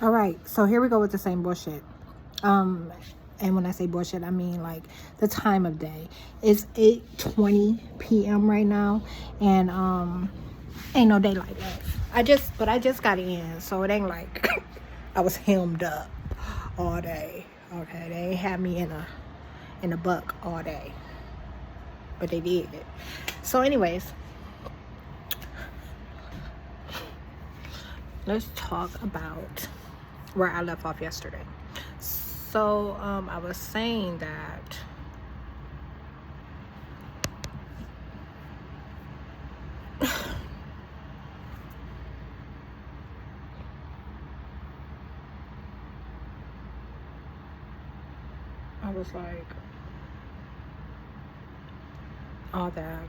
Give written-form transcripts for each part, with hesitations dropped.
All right, so here we go with the same bullshit. And when I say bullshit, I mean like the time of day. It's 8:20 p.m. right now, and ain't no daylight left. I just got in, so it ain't like I was hemmed up all day. Okay, they ain't had me in a buck all day, but they did. So, anyways, let's talk about where I left off yesterday. So, I was saying that I was like, all that,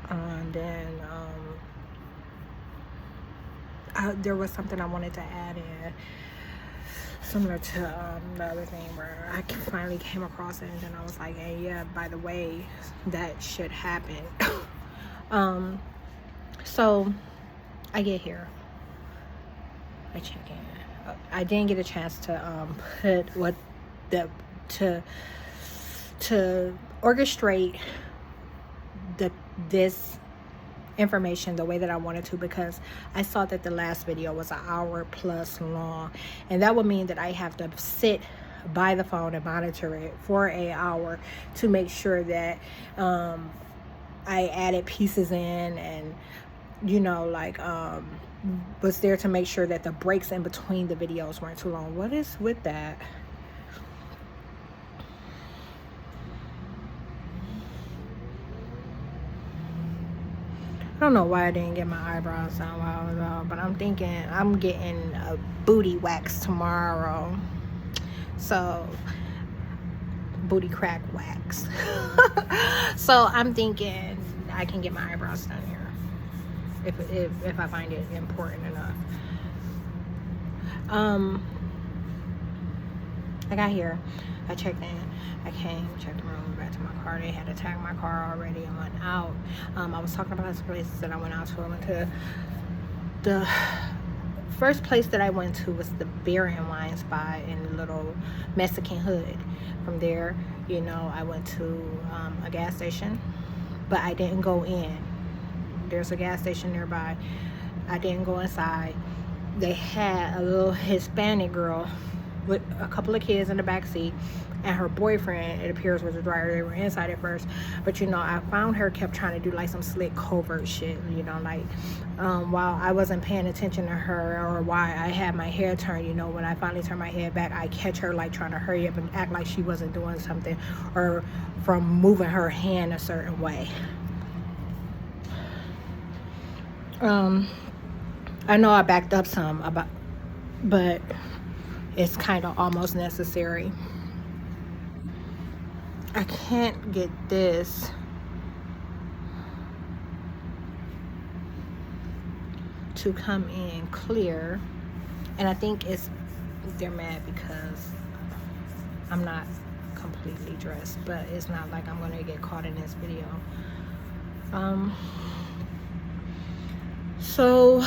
and then there was something I wanted to add in, similar to the other thing where I finally came across it, and then I was like, hey, yeah, by the way, that should happen. So I get here, I check in. I didn't get a chance to put what to orchestrate this information the way that I wanted to, because I saw that the last video was an hour plus long, and that would mean that I have to sit by the phone and monitor it for an hour to make sure that I added pieces in, and was there to make sure that the breaks in between the videos weren't too long. What is with that? I don't know why I didn't get my eyebrows done while I was out, but I'm thinking I'm getting a booty wax tomorrow. So, booty crack wax. So I'm thinking I can get my eyebrows done here if I find it important enough. I got here, I checked in, I came, checked the room, back to my car. They had to tag my car already and went out. I was talking about the places that I went out to. I went to the first place that I went to was the beer and wine spot in the little Mexican hood. From there, I went to a gas station, but I didn't go in. There's a gas station nearby. I didn't go inside. They had a little Hispanic girl with a couple of kids in the back seat, and her boyfriend, it appears, was a driver. They were inside at first, but I found her kept trying to do like some slick covert shit, while I wasn't paying attention to her, or why I had my hair turned. When I finally turned my head back, I catch her like trying to hurry up and act like she wasn't doing something, or from moving her hand a certain way. I know I backed up some but it's kind of almost necessary. I can't get this to come in clear, and I think they're mad because I'm not completely dressed, but it's not like I'm gonna get caught in this video. So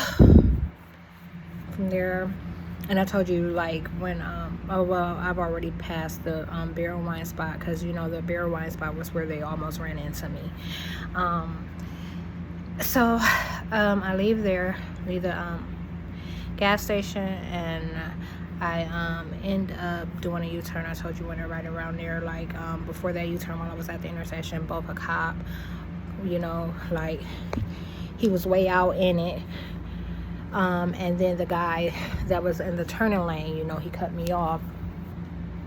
from there, and I told you, like, when I've already passed the beer and wine spot, because the beer and wine spot was where they almost ran into me. So I leave the gas station, and I end up doing a U-turn. I told you, when right around there, like before that U-turn, while I was at the intersection, both a cop, like, he was way out in it. And then the guy that was in the turning lane, he cut me off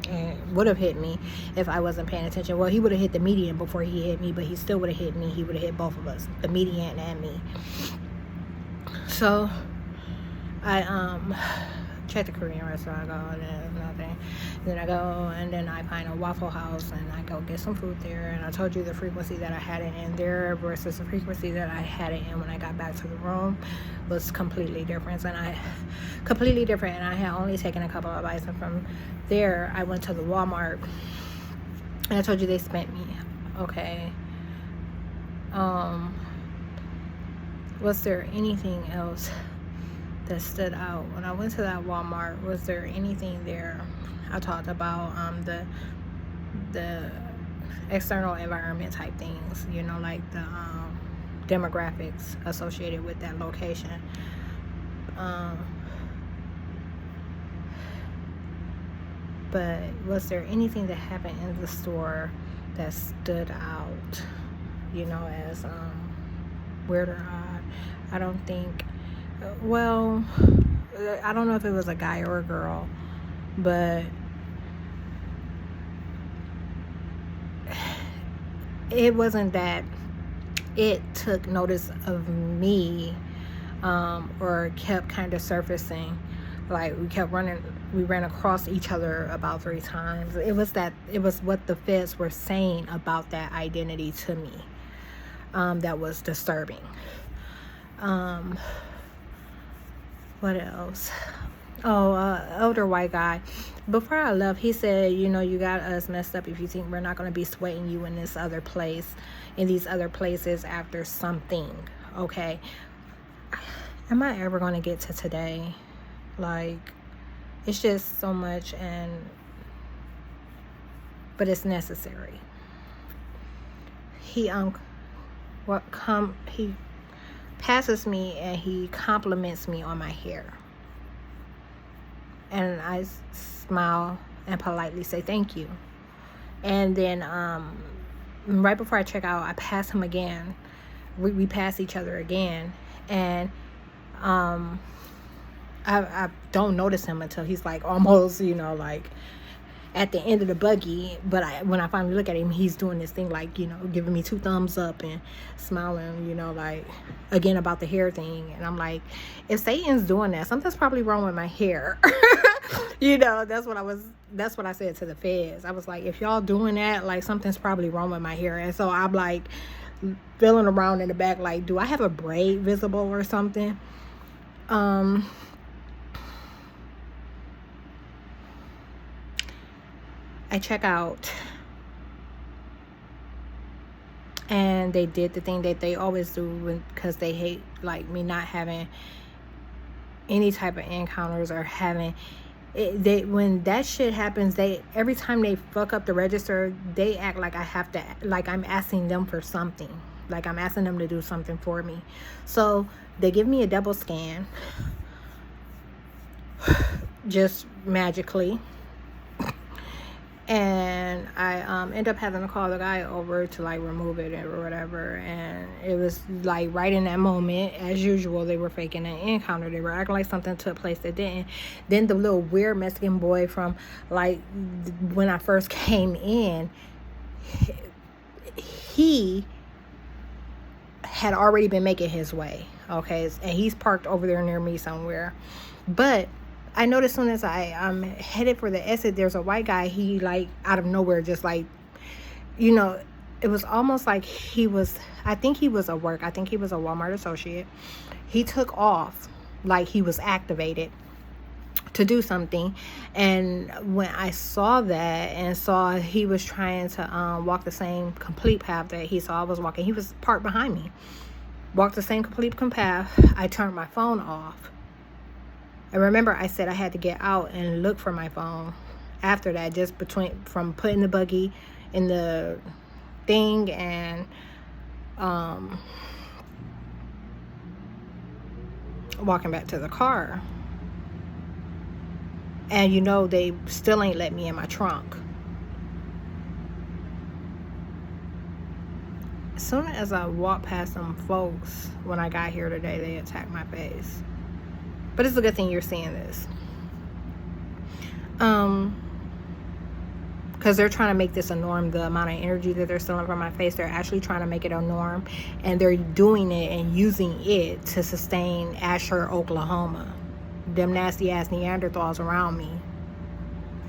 and would have hit me if I wasn't paying attention. Well, he would have hit the median before he hit me, but he still would have hit me. He would have hit both of us, the median and me. So I check the Korean restaurant. I go, and there's nothing. Then I go, and then I find a Waffle House, and I go get some food there. And I told you the frequency that I had it in there versus the frequency that I had it in when I got back to the room was completely different. And I had only taken a couple of bites. And from there, I went to the Walmart, and I told you they spent me, okay, Was there anything else that stood out? When I went to that Walmart, was there anything there? I talked about the external environment type things, you know, like the demographics associated with that location. But was there anything that happened in the store that stood out, you know, as weird or odd? I don't think, well, I don't know if it was a guy or a girl, but it wasn't that it took notice of me, or kept kind of surfacing. Like we ran across each other about 3 times. It was what the feds were saying about that identity to me, that was disturbing. What else? Older white guy. Before I left, he said, you know, you got us messed up if you think we're not going to be sweating you in these other places after something. Okay. Am I ever going to get to today? Like, it's just so much, but it's necessary. He passes me and he compliments me on my hair. And I smile and politely say thank you. And then right before I check out, I pass him again. We pass each other again. And I don't notice him until he's like almost, you know, like at the end of the buggy. But when I finally look at him, he's doing this thing like, you know, giving me 2 thumbs up and smiling, you know, like again about the hair thing. And I'm like, if Satan's doing that, something's probably wrong with my hair. You know, that's what I said to the feds. I was like, if y'all doing that, like something's probably wrong with my hair. And so I'm like feeling around in the back, like, do I have a braid visible or something? I check out, and they did the thing that they always do because they hate like me not having any type of encounters or having it. When that shit happens, every time they fuck up the register, they act like I have to, like I'm asking them for something, like I'm asking them to do something for me. So they give me a double scan just magically. And I end up having to call the guy over to like remove it or whatever. And it was like right in that moment, as usual, they were faking an encounter. They were acting like something took place that didn't. Then the little weird Mexican boy from like when I first came in, he had already been making his way. Okay. And he's parked over there near me somewhere. But I noticed as soon as I'm headed for the exit, there's a white guy. He like out of nowhere, just like, you know, it was almost like I think he was a Walmart associate. He took off like he was activated to do something. And when I saw that and saw he was trying to walk the same complete path that he saw I was walking, he was parked behind me, walked the same complete path. I turned my phone off. And remember, I said I had to get out and look for my phone after that, just from putting the buggy in the thing and walking back to the car. And you know, they still ain't let me in my trunk. As soon as I walked past some folks when I got here today, they attacked my face. But it's a good thing you're seeing this. Because they're trying to make this a norm. The amount of energy that they're stealing from my face, they're actually trying to make it a norm. And they're doing it and using it to sustain Asher, Oklahoma. Them nasty ass Neanderthals around me.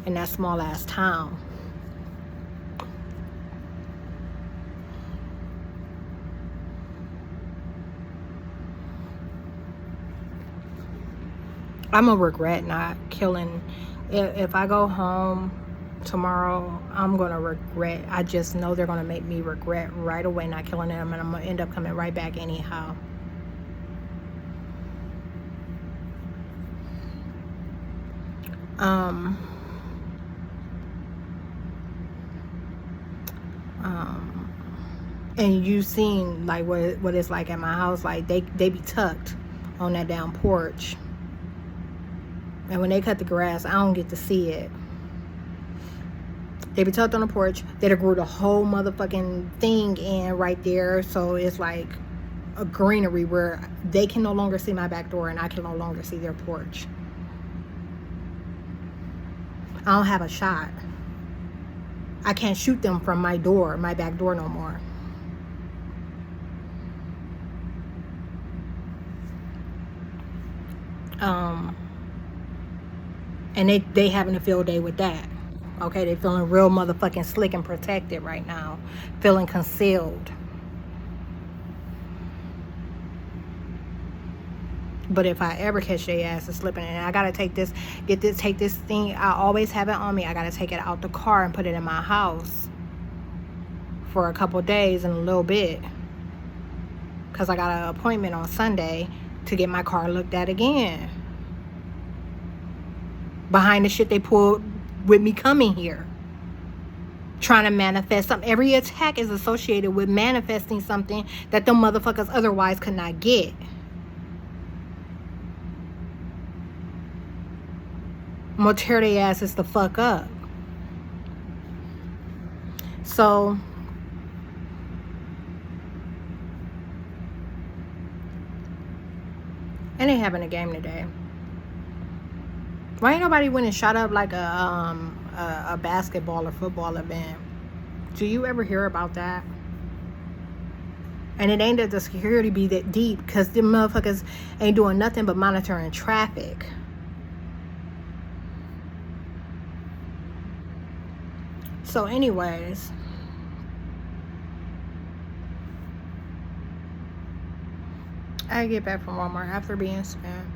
In that small ass town. I'm gonna regret not killing. If I go home tomorrow I'm gonna regret. I just know they're gonna make me regret right away not killing them, and I'm gonna end up coming right back anyhow. And you seen like what it's like at my house. Like they be tucked on that down porch, and when they cut the grass, I don't get to see it. They be tucked on the porch. They grew the whole motherfucking thing in right there, so it's like a greenery where they can no longer see my back door and I can no longer see their porch. I don't have a shot. I can't shoot them from my door, my back door, no more. And they having a field day with that. Okay, they feeling real motherfucking slick and protected right now, feeling concealed. But if I ever catch their ass slipping, and I gotta take this thing, I always have it on me. I gotta take it out the car and put it in my house for a couple days and a little bit, because I got an appointment on Sunday to get my car looked at again. Behind the shit they pulled with me coming here, trying to manifest something. Every attack is associated with manifesting something that them motherfuckers otherwise could not get. I'm gonna tear their asses the fuck up. So and they having a game today. Why ain't nobody went and shot up like a basketball or football event? Do you ever hear about that? And it ain't that the security be that deep, because them motherfuckers ain't doing nothing but monitoring traffic. So anyways, I get back from Walmart after being spent.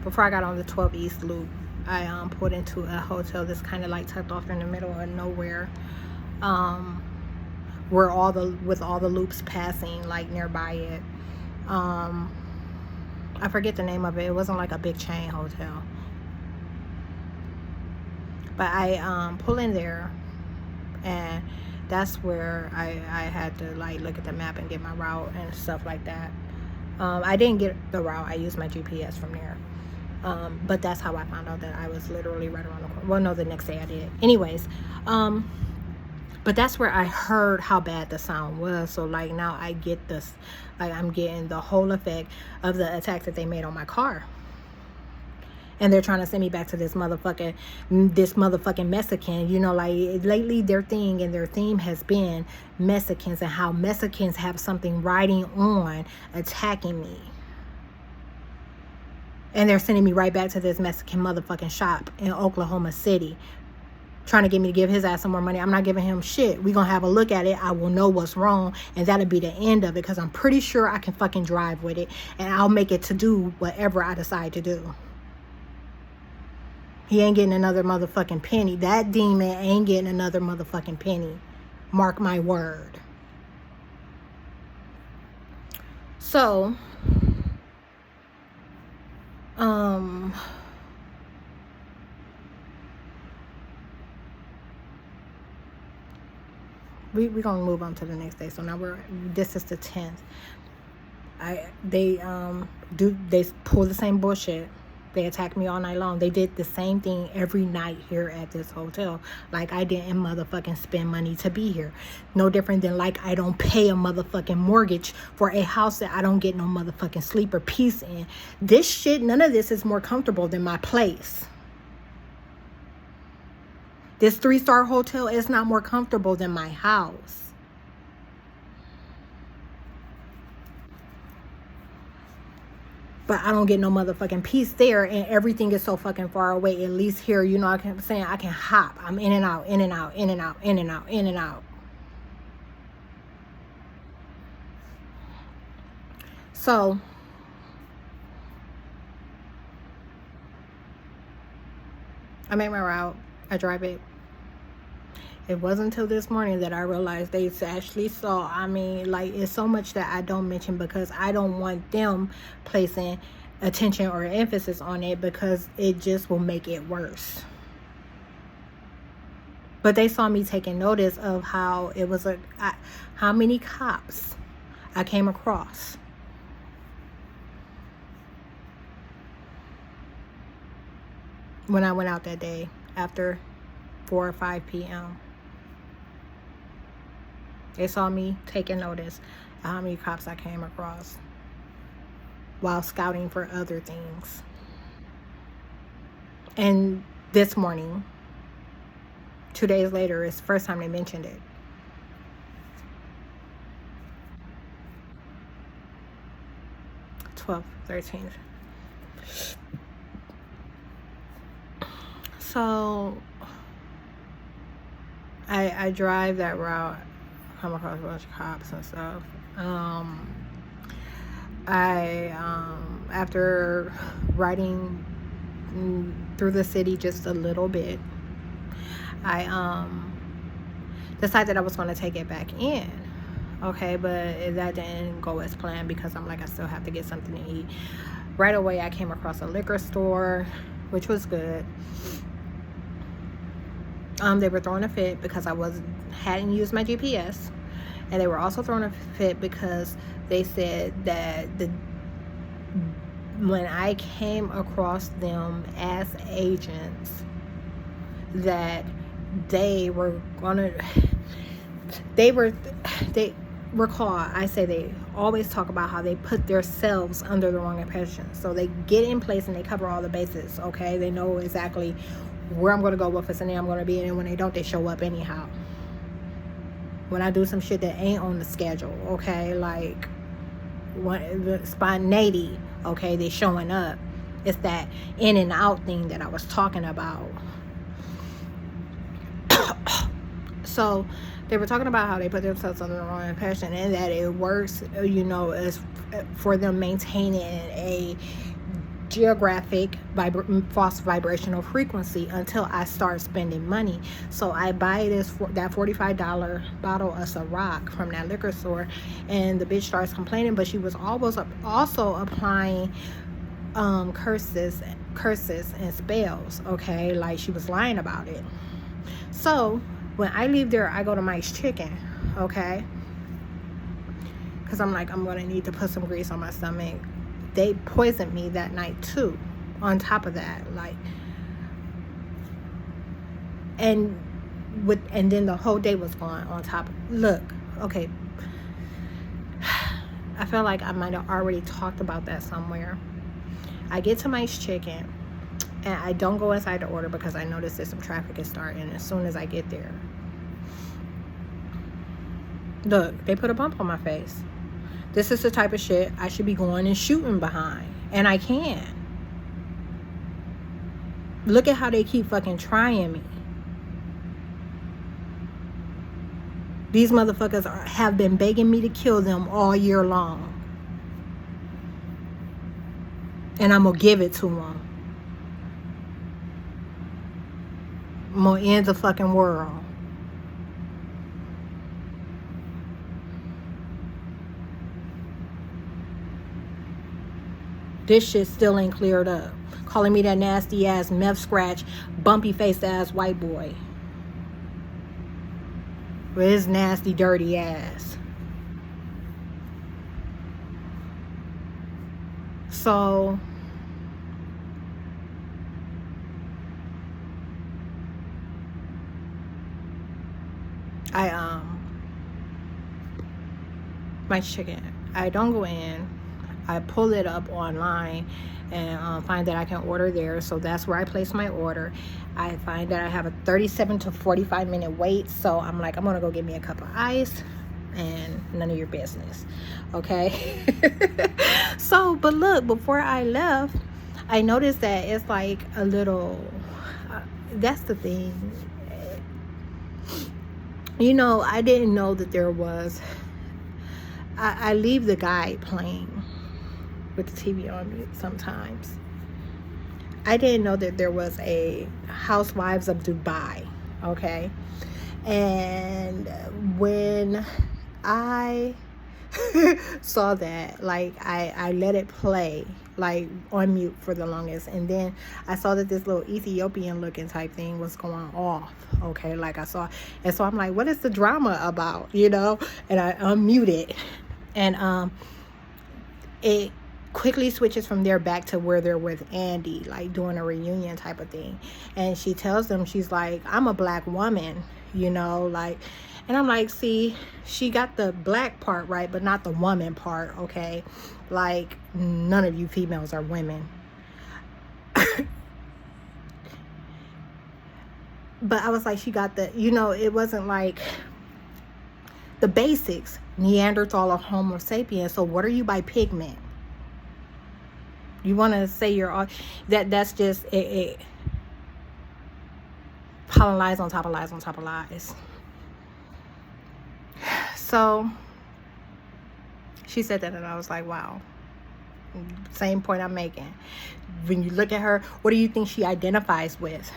Before I got on the 12 East Loop, I pulled into a hotel that's kind of like tucked off in the middle of nowhere, where all the loops passing like nearby it. I forget the name of it. It wasn't like a big chain hotel, but I pull in there, and that's where I had to like look at the map and get my route and stuff like that. I didn't get the route. I used my GPS from there. But that's how I found out that I was literally right around the corner. Well, no, the next day I did. Anyways, but that's where I heard how bad the sound was. So like now I get this, like I'm getting the whole effect of the attack that they made on my car. And they're trying to send me back to this motherfucking Mexican. You know, like lately their thing and their theme has been Mexicans, and how Mexicans have something riding on attacking me. And they're sending me right back to this Mexican motherfucking shop in Oklahoma City, trying to get me to give his ass some more money. I'm not giving him shit. We're going to have a look at it. I will know what's wrong, and that'll be the end of it, because I'm pretty sure I can fucking drive with it, and I'll make it to do whatever I decide to do. He ain't getting another motherfucking penny. That demon ain't getting another motherfucking penny. Mark my word. So, we're gonna move on to the next day. So now this is the 10th. They pull the same bullshit. They attacked me all night long. They did the same thing every night here at this hotel. Like I didn't motherfucking spend money to be here. No different than like I don't pay a motherfucking mortgage for a house that I don't get no motherfucking sleep or peace in. This shit, none of this is more comfortable than my place. This 3-star hotel is not more comfortable than my house. But I don't get no motherfucking peace there, and everything is so fucking far away. At least here, you know, I can hop. I'm in and out, in and out, in and out, in and out, in and out. So I make my route. I drive it. It wasn't until this morning that I realized they actually saw. I mean, like, it's so much that I don't mention because I don't want them placing attention or emphasis on it because it just will make it worse. But they saw me taking notice of how it was how many cops I came across. When I went out that day after 4 or 5 p.m. They saw me taking notice of how many cops I came across while scouting for other things. And this morning, 2 days later, it's the first time they mentioned it. Twelfth, 13th. So I drive that route, come across a bunch of cops and stuff. After riding through the city just a little bit, I decided I was going to take it back in. Okay, but that didn't go as planned because I'm like, I still have to get something to eat. Right away, I came across a liquor store, which was good. They were throwing a fit because I hadn't used my GPS, and they were also throwing a fit because they said that when I came across them as agents, that they always talk about how they put themselves under the wrong impression. So they get in place and they cover all the bases, okay? They know exactly where I'm going to go, what vicinity I'm going to be in, and when they don't, they show up anyhow. When I do some shit that ain't on the schedule, okay? Like, the spontaneity, okay? They showing up. It's that in and out thing that I was talking about. So they were talking about how they put themselves under the wrong impression and that it works, as for them maintaining a geographic false vibrational frequency until I start spending money. So I buy that $45 bottle of Ciroc from that liquor store, and the bitch starts complaining, but she was also applying curses and spells, okay? Like, she was lying about it. So when I leave there, I go to Mike's Chicken, okay? Because I'm like, I'm going to need to put some grease on my stomach. They poisoned me that night too, on top of that. Like, and then the whole day was gone on top. Look, okay. I feel like I might have already talked about that somewhere. I get to Mike's Chicken, and I don't go inside the order because I noticed that some traffic is starting as soon as I get there. Look, they put a bump on my face. This is the type of shit I should be going and shooting behind. And I can. Look at how they keep fucking trying me. These motherfuckers have been begging me to kill them all year long. And I'm gonna give it to them. I'm gonna end the fucking world. This shit still ain't cleared up. Calling me that nasty ass, meth scratch, bumpy faced ass white boy. With his nasty, dirty ass. So Mike's Chicken, I don't go in. I pull it up online and find that I can order there. So that's where I place my order. I find that I have a 37 to 45 minute wait. So I'm like, I'm going to go get me a cup of ice and none of your business. Okay. So, but look, before I left, I noticed that it's like a little, that's the thing. I didn't know that there was, I leave the guide playing with the TV on mute sometimes. I didn't know that there was a Housewives of Dubai, okay? And when I saw that, like, I let it play, like, on mute for the longest, and then I saw that this little Ethiopian looking type thing was going off, okay? Like, I saw, and so I'm like, what is the drama about, you know? And I unmuted, and it quickly switches from there back to where they're with Andy, like doing a reunion type of thing. And she tells them, she's like, I'm a black woman, you know, like, and I'm like, see, she got the black part right, but not the woman part, okay? Like, none of you females are women. But I was like, she got the, you know, it wasn't like the basics, Neanderthal or Homo sapiens. So what are you by pigment? You want to say you're all that's just it pile lies on top of lies on top of lies. So she said that, and I was like, wow. Same point I'm making. When you look at her, what do you think she identifies with?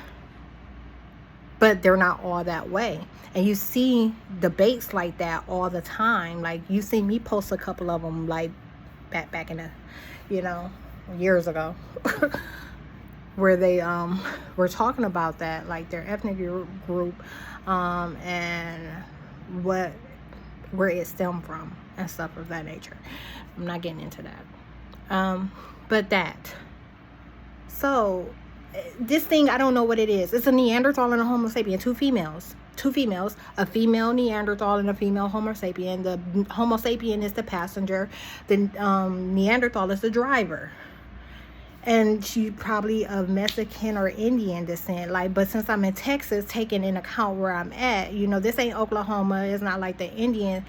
But they're not all that way. And you see debates like that all the time. Like, you see me post a couple of them, like back in the, you know, years ago, where they were talking about that, like their ethnic group, and where it stemmed from and stuff of that nature. I'm not getting into that, but that, so this thing, I don't know what it is. It's a Neanderthal and a Homo sapien, two females, a female Neanderthal and a female Homo sapien. The Homo sapien is the passenger, the Neanderthal is the driver. And she probably of Mexican or Indian descent, like, but since I'm in Texas, taking in account where I'm at, you know, this ain't Oklahoma. It's not like the Indian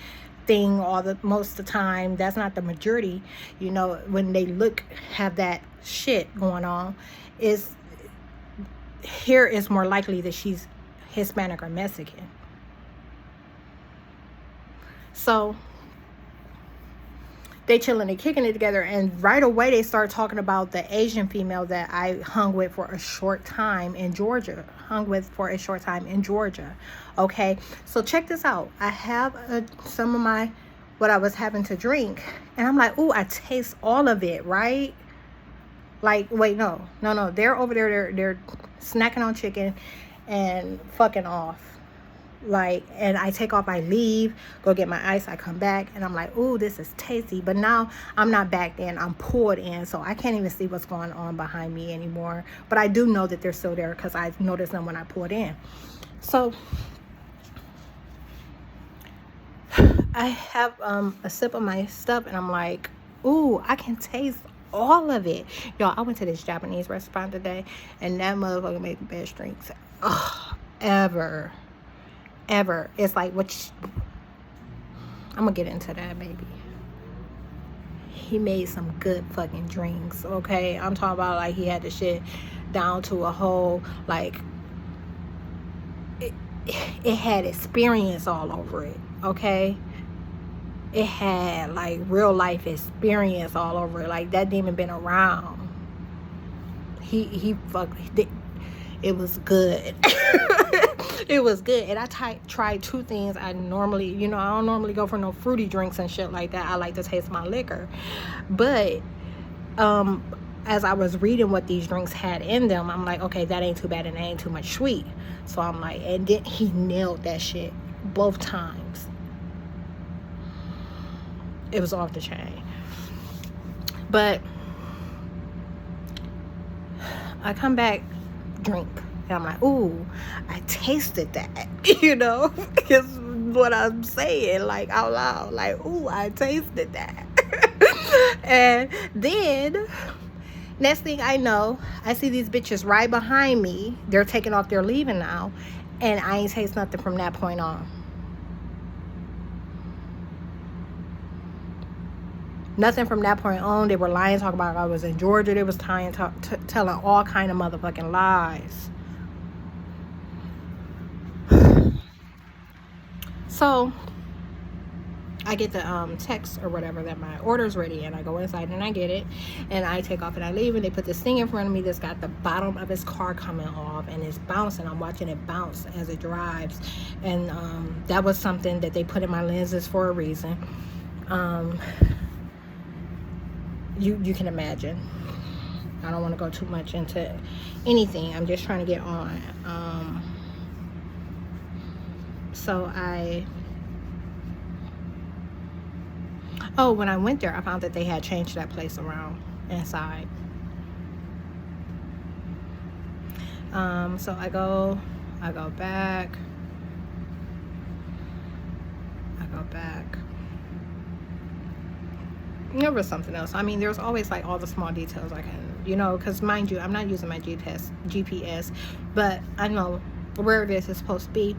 thing most of the time. That's not the majority, you know. When they have that shit going on, is here is more likely that she's Hispanic or Mexican. So they chilling and kicking it together, and right away they start talking about the Asian female that I hung with for a short time in Georgia. Okay, so check this out. I have some of my what I was having to drink, and I'm like, ooh, I taste all of it, right? Like, wait, no, they're over there, they're snacking on chicken and fucking off. Like, and I take off, I leave, go get my ice, I come back, and I'm like, ooh, this is tasty. But now I'm not back in, I'm pulled in, so I can't even see what's going on behind me anymore. But I do know that they're still there because I noticed them when I pulled in. So I have a sip of my stuff, and I'm like, ooh, I can taste all of it. Y'all, I went to this Japanese restaurant today, and that motherfucker made the best drinks ever. It's like, I'm gonna get into that, baby. He made some good fucking drinks, okay? I'm talking about, like, he had the shit down to a whole, like, it had experience all over it, okay? It had, like, real life experience all over it. Like, that demon been around. He it was good. It was good. And I tried two things. I normally, you know, I don't normally go for no fruity drinks and shit like that. I like to taste my liquor. But as I was reading what these drinks had in them, I'm like, okay, that ain't too bad and that ain't too much sweet. So I'm like, and then he nailed that shit both times. It was off the chain. But I come back, drink, and I'm like, ooh, I tasted that, you know, is what I'm saying, like, out loud, like, ooh, I tasted that. And then next thing I know, I see these bitches right behind me. They're taking off, they're leaving now, and I ain't taste nothing from that point on. Nothing from that point on. They were lying, talking about I was in Georgia. They was telling all kind of motherfucking lies. So I get the text or whatever that my order's ready, and I go inside and I get it, and I take off and I leave, and they put this thing in front of me that's got the bottom of his car coming off, and it's bouncing. I'm watching it bounce as it drives, and that was something that they put in my lenses for a reason. You can imagine. I don't want to go too much into anything. I'm just trying to get on. When I went there, I found that they had changed that place around inside. So I go back. There was something else. I mean, there's always like all the small details I can, because mind you, I'm not using my GPS, but I know where it is supposed to be.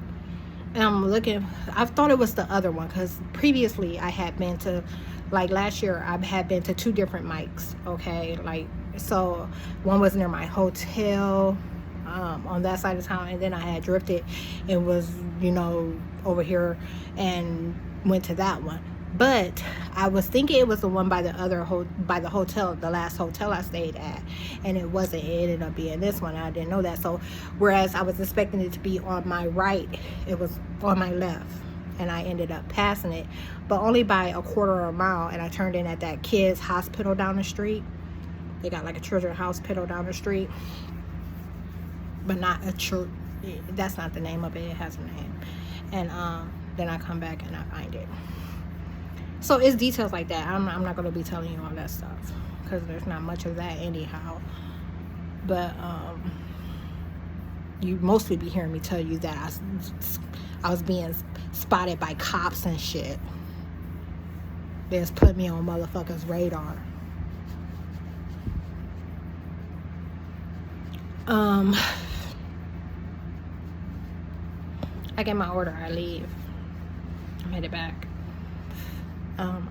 And I'm looking, I thought it was the other one, because previously I had been to, like last year, I had been to 2 different mics, okay? Like, so one was near my hotel on that side of town, and then I had drifted and was, over here and went to that one. But I was thinking it was the one by the hotel, the last hotel I stayed at, and it wasn't. It ended up being this one. I didn't know that. So whereas I was expecting it to be on my right, it was on my left, and I ended up passing it, but only by a quarter of a mile. And I turned in at that kids hospital down the street. They got like a children's hospital down the street, but not a church. That's not the name of it. It has a name. And then I come back and I find it. So it's details like that. I'm not going to be telling you all that stuff, because there's not much of that anyhow. But you mostly be hearing me tell you that I was being spotted by cops and shit. They just put me on motherfuckers' radar. I get my order, I leave. I'm headed back.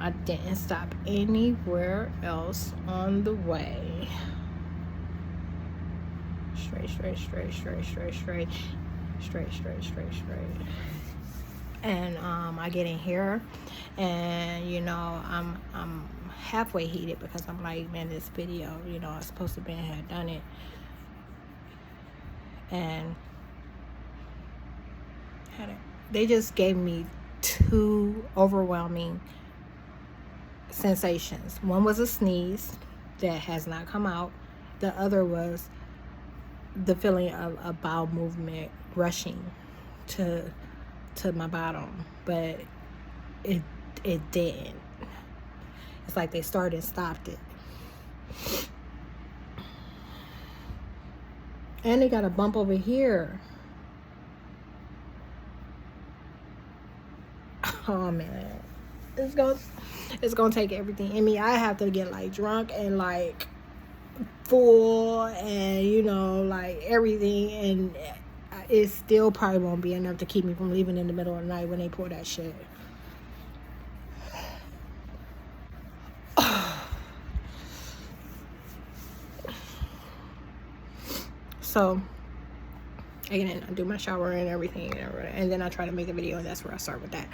I didn't stop anywhere else on the way. Straight. And I get in here, and I'm halfway heated, because I'm like, man, this video, I was supposed to have done it, and they just gave me 2 overwhelming sensations. One was a sneeze that has not come out. The other was the feeling of a bowel movement rushing to my bottom, but it didn't. It's like they started and stopped it. And they got a bump over here. Oh man, it's gonna take everything in me. I have to get like drunk and like full, and like everything, and it still probably won't be enough to keep me from leaving in the middle of the night when they pour that shit. So I get in, I do my shower and everything, and then I try to make a video, and that's where I start with that.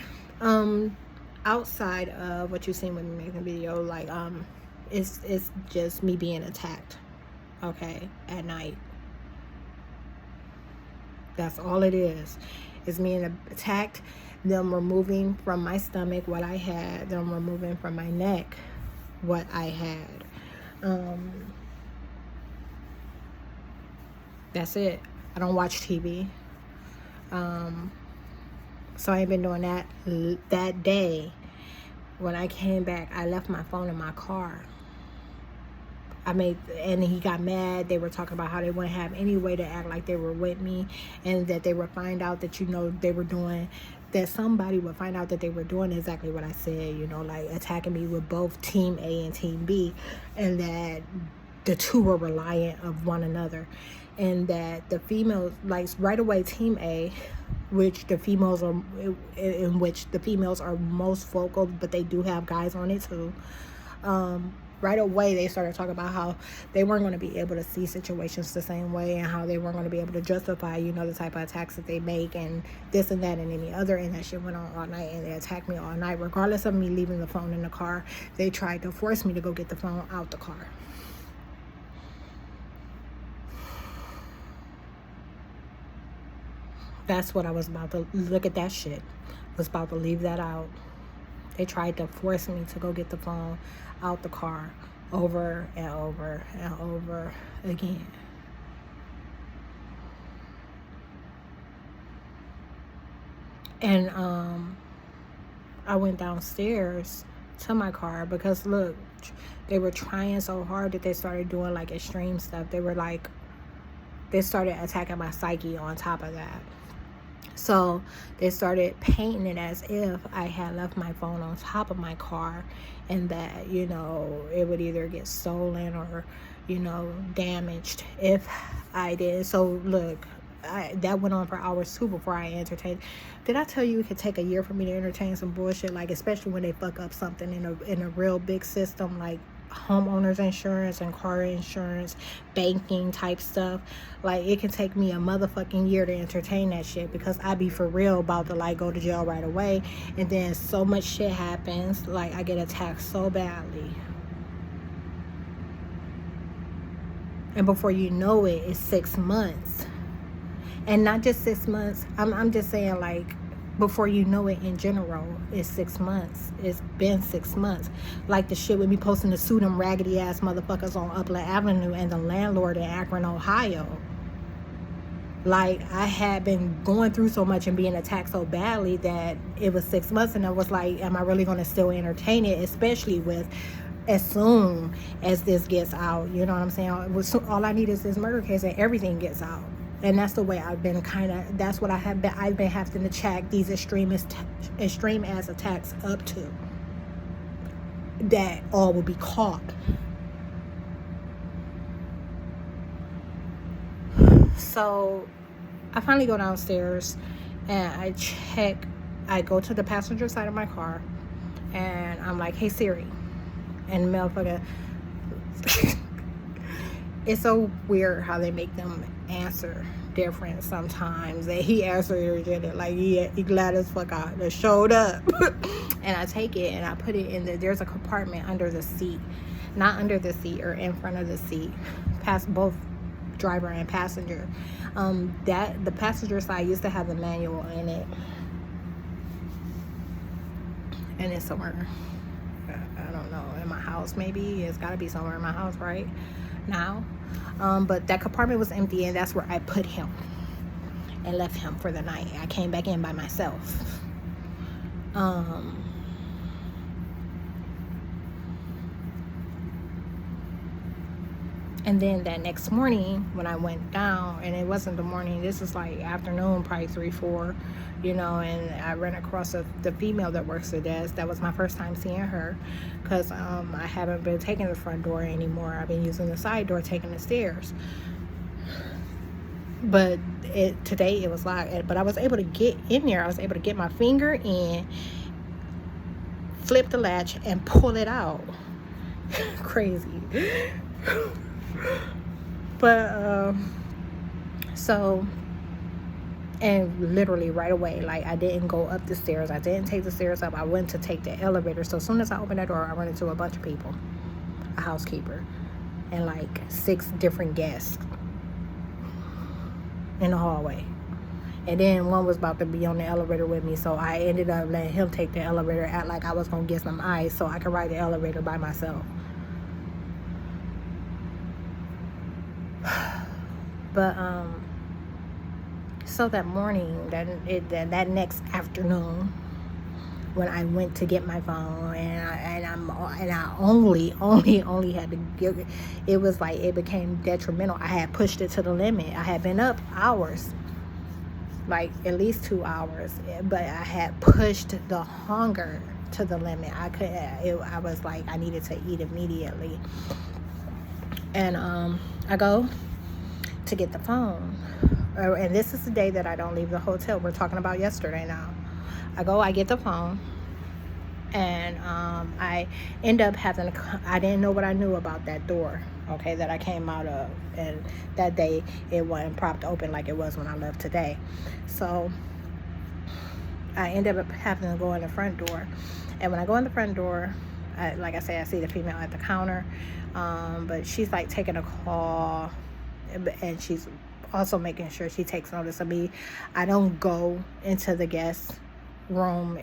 Outside of what you've seen with me making the video, like it's just me being attacked, okay, at night. That's all it is. It's me being attacked, them removing from my stomach what I had, them removing from my neck what I had. That's it. I don't watch TV. So I ain't been doing that. That day, when I came back, I left my phone in my car. And he got mad. They were talking about how they wouldn't have any way to act like they were with me, and that they would find out that, they were doing, that somebody would find out that they were doing exactly what I said, like attacking me with both Team A and Team B, and that the 2 were reliant of one another. And that the females, like right away, Team A, which the females are, in which the females are most vocal, but they do have guys on it too. right away they started talking about how they weren't going to be able to see situations the same way, and how they weren't going to be able to justify, the type of attacks that they make, and this and that and any other. And that shit went on all night, and they attacked me all night regardless of me leaving the phone in the car. They tried to force me to go get the phone out the car. That's what I was about to look at. That shit was about to leave that out. They tried to force me to go get the phone out the car over and over and over again. And I went downstairs to my car because, look, they were trying so hard that they started doing like extreme stuff. They started attacking my psyche on top of that. So they started painting it as if I had left my phone on top of my car, and that, it would either get stolen or, damaged if I did. So look, that went on for hours too before I entertained. Did I tell you it could take a year for me to entertain some bullshit? Like, especially when they fuck up something in a real big system, like homeowners insurance and car insurance, banking type stuff. Like, it can take me a motherfucking year to entertain that shit, because I be for real about to like go to jail right away, and then so much shit happens, like I get attacked so badly, and before you know it, it's 6 months. And not just 6 months, I'm just saying, like, before you know it, in general, it's 6 months. It's been 6 months. Like the shit with me posting to sue them raggedy ass motherfuckers on Upland Avenue and the landlord in Akron, Ohio. Like, I had been going through so much and being attacked so badly that it was 6 months, and I was like, am I really going to still entertain it? Especially with, as soon as this gets out, you know what I'm saying? All I need is this murder case and everything gets out. And that's the way I've been that's what I've been having to check these extreme ass attacks up to. That all will be caught. So I finally go downstairs and I go to the passenger side of my car, and I'm like, hey Siri. And motherfucker, it's so weird how they make them answer different sometimes. And he answered like he glad as fuck out that showed up. And I take it and I put it in there's a compartment under the seat, not under the seat or in front of the seat, past both driver and passenger. That the passenger side used to have the manual in it, and it's somewhere, I don't know, in my house. Maybe it's got to be somewhere in my house right now. But that compartment was empty, and that's where I put him and left him for the night. I came back in by myself. And then that next morning when I went down, and it wasn't the morning, this is like afternoon, probably 3-4, and I ran across the female that works the desk. That was my first time seeing her, because I haven't been taking the front door anymore. I've been using the side door, taking the stairs. But today it was locked. But I was able to get in there. I was able to get my finger in, flip the latch, and pull it out. Crazy. But so, and literally right away, like, I didn't go up the stairs, I didn't take the stairs up, I went to take the elevator. So as soon as I opened that door, I run into a bunch of people, a housekeeper and like 6 different guests in the hallway. And then one was about to be on the elevator with me, so I ended up letting him take the elevator, act like I was gonna get some ice so I could ride the elevator by myself. But so that morning, that next afternoon, when I went to get my phone, and I only had to give it, was like it became detrimental. I had pushed it to the limit. I had been up hours, like at least 2 hours, but I had pushed the hunger to the limit. I was like, I needed to eat immediately. And I go to get the phone, and this is the day that I don't leave the hotel. We're talking about yesterday now. I get the phone, And I end up having I didn't know what I knew about that door, okay, that I came out of, and that day it wasn't propped open like it was when I left today. So I ended up having to go in the front door, and when I go in the front door, like I say, I see the female at the counter, but she's like taking a call, and she's also making sure she takes notice of me. I don't go into the guest room,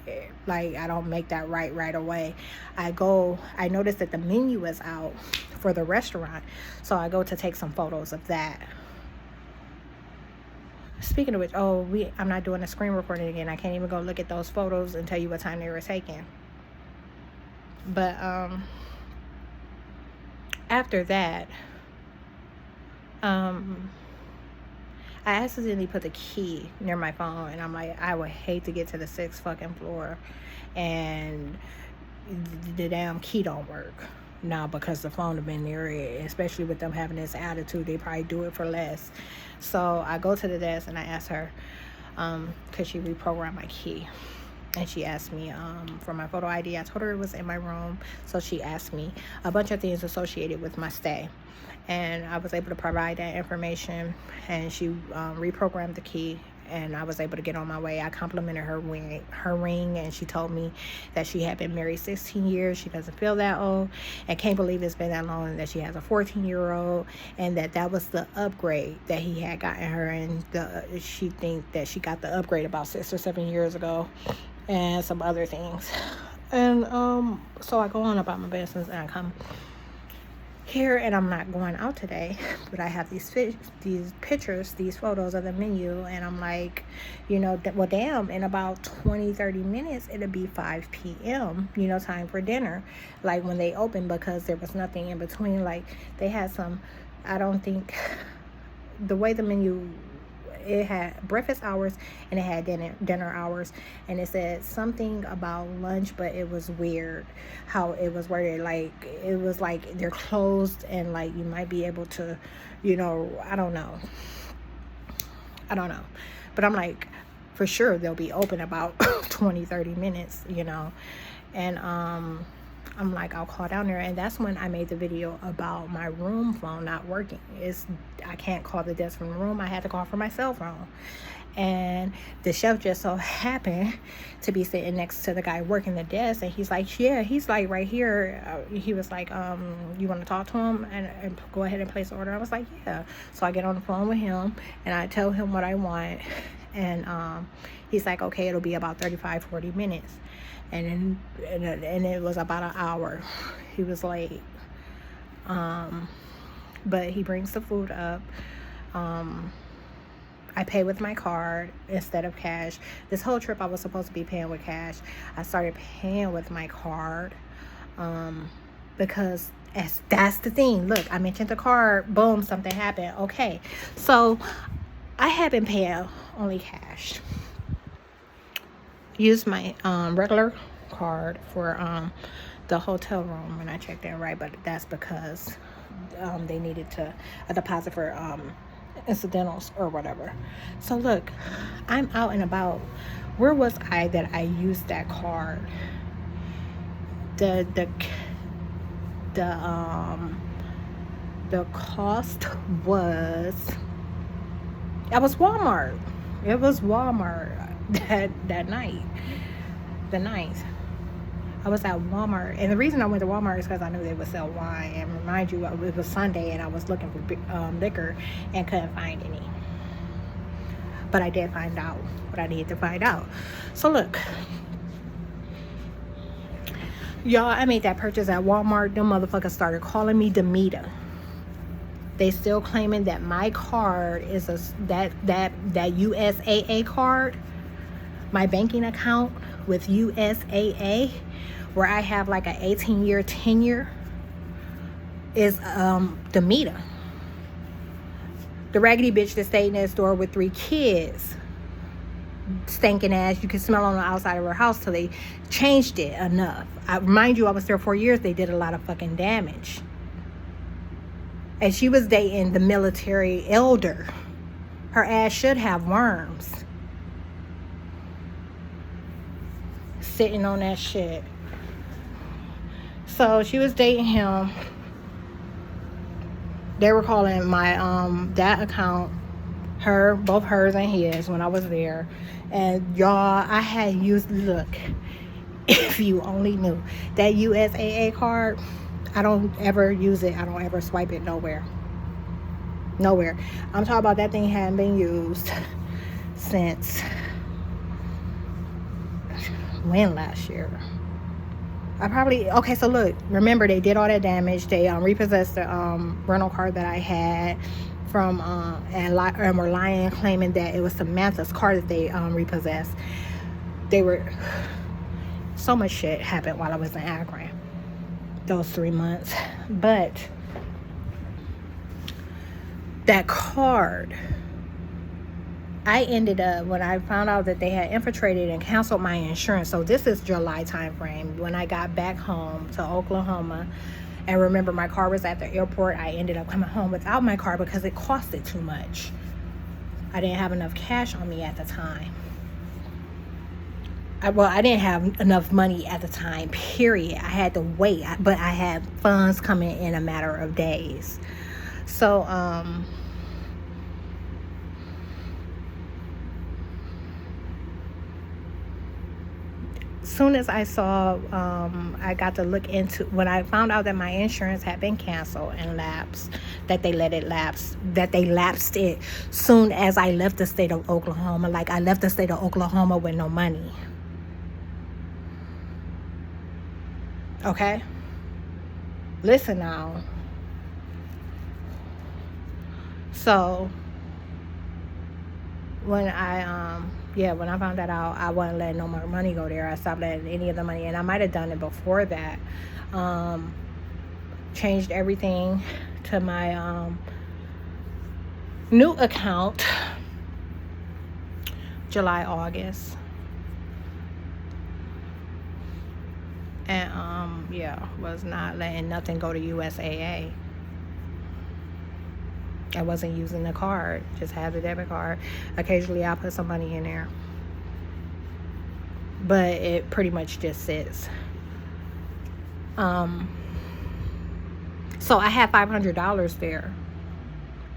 like I don't make that right away. I notice that the menu is out for the restaurant, so I go to take some photos of that. Speaking of which, I'm not doing a screen recording again. I can't even go look at those photos and tell you what time they were taken. But after that, I accidentally put the key near my phone, and I'm like, I would hate to get to the 6th fucking floor and the damn key don't work. Now, because the phone have been near it, especially with them having this attitude, they probably do it for less. So I go to the desk and I ask her, could she reprogram my key? And she asked me for my photo ID. I told her it was in my room. So she asked me a bunch of things associated with my stay. And I was able to provide that information. And she reprogrammed the key. And I was able to get on my way. I complimented her ring, and she told me that she had been married 16 years. She doesn't feel that old, and can't believe it's been that long, and that she has a 14-year-old, and that was the upgrade that he had gotten her, and she think that she got the upgrade about 6 or 7 years ago, and some other things. And so I go on about my business, and I come here, and I'm not going out today, but I have these pictures, these photos of the menu, and I'm like, well, damn, in about 20-30 minutes it'll be 5 p.m., time for dinner, like when they open, because there was nothing in between. Like, they had some, I don't think, the way the menu, it had breakfast hours and it had dinner hours, and it said something about lunch, but it was weird how it was worded. Like, it was like they're closed, and like you might be able to, I don't know, but I'm like, for sure they'll be open about 20-30 minutes, and I'm like, I'll call down there. And that's when I made the video about my room phone not working. I can't call the desk from the room. I had to call from my cell phone. And the chef just so happened to be sitting next to the guy working the desk. And he's like, yeah, he's like right here. He was like, you want to talk to him and go ahead and place the order? I was like, yeah. So I get on the phone with him, and I tell him what I want. And he's like, okay, it'll be about 35-40 minutes. And it was about an hour. He was late. But he brings the food up. I pay with my card instead of cash. This whole trip I was supposed to be paying with cash. I started paying with my card, because that's the thing. Look, I mentioned the card. Boom, something happened. Okay, so I had been paying only cash. Used my regular card for the hotel room when I checked in, right? But that's because they needed a deposit for incidentals or whatever. So look, I'm out and about. Where was I that I used that card? The cost was, it was Walmart. It was Walmart that night, the 9th. I was at Walmart, and the reason I went to Walmart is because I knew they would sell wine. And remind you, it was Sunday, and I was looking for liquor and couldn't find any. But I did find out what I needed to find out. So look, y'all, I made that purchase at Walmart. Them motherfuckers started calling me Demeter. They still claiming that my card is that USAA card, my banking account with USAA, where I have like an 18-year tenure, is Demeter. The raggedy bitch that stayed next door with 3 kids, stinking ass. You can smell on the outside of her house till they changed it enough. I remind you, I was there 4 years. They did a lot of fucking damage. And she was dating the military elder. Her ass should have worms. Sitting on that shit. So she was dating him. They were calling my that account both hers and his when I was there. And y'all, I had used, look, if you only knew, that USAA card, I don't ever use it. I don't ever swipe it nowhere. I'm talking about that thing hadn't been used since when last year? Okay, so look, remember they did all that damage. They repossessed the rental car that I had from and were lying, claiming that it was Samantha's car that they repossessed. So much shit happened while I was in Akron those 3 months. But that card, I ended up, when I found out that they had infiltrated and canceled my insurance, so this is July time frame, when I got back home to Oklahoma, and remember my car was at the airport, I ended up coming home without my car because it costed too much. I didn't have enough cash on me at the time. I didn't have enough money at the time, period. I had to wait, but I had funds coming in a matter of days. So, soon as I saw, I got to look into, when I found out that my insurance had been canceled and lapsed, that they lapsed it soon as I left the state of Oklahoma. Like, I left the state of Oklahoma with no money. Okay? Listen now. So, when I found that out, I wasn't letting no more money go there. I stopped letting any of the money, and I might have done it before that. Changed everything to my new account July, August. And was not letting nothing go to USAA. I wasn't using the card, just had the debit card. Occasionally I'll put some money in there, but it pretty much just sits. So I had $500 there,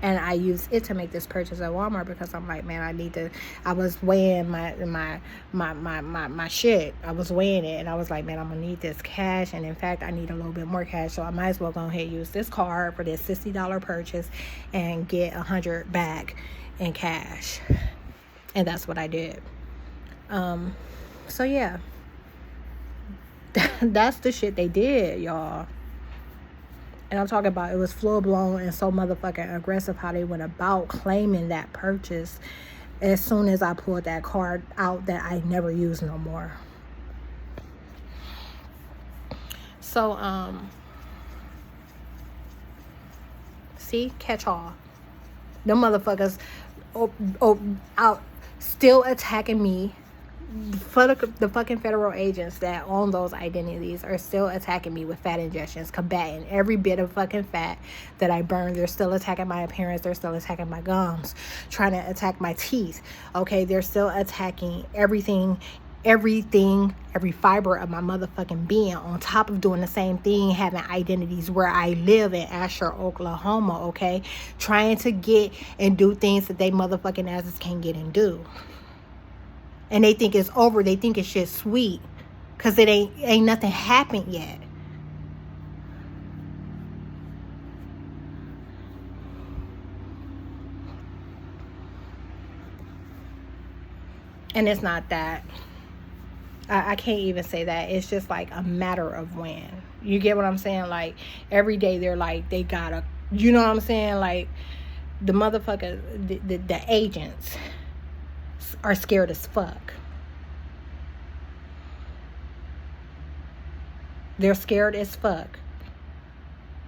and I used it to make this purchase at Walmart because I'm like, man, I was weighing my shit. I was weighing it, and I was like, man, I'm gonna need this cash, and in fact I need a little bit more cash, so I might as well go ahead and use this card for this $60 purchase and get $100 back in cash. And that's what I did. So yeah, that's the shit they did, y'all. And I'm talking about, it was full blown and so motherfucking aggressive how they went about claiming that purchase as soon as I pulled that card out that I never used no more. So, see, catch all. Them motherfuckers out still attacking me. The fucking federal agents that own those identities are still attacking me with fat injections, combating every bit of fucking fat that I burn. They're still attacking my appearance. They're still attacking my gums, trying to attack my teeth. Okay, they're still attacking everything, every fiber of my motherfucking being, on top of doing the same thing, having identities where I live in Asher, Oklahoma, okay, trying to get and do things that they motherfucking asses can't get and do. And they think it's over. They think it's just sweet, because it ain't nothing happened yet. And it's not that. I can't even say that. It's just like a matter of when. You get what I'm saying? Like, every day they're like, they gotta, you know what I'm saying? Like, the motherfucker, the agents are scared as fuck. They're scared as fuck.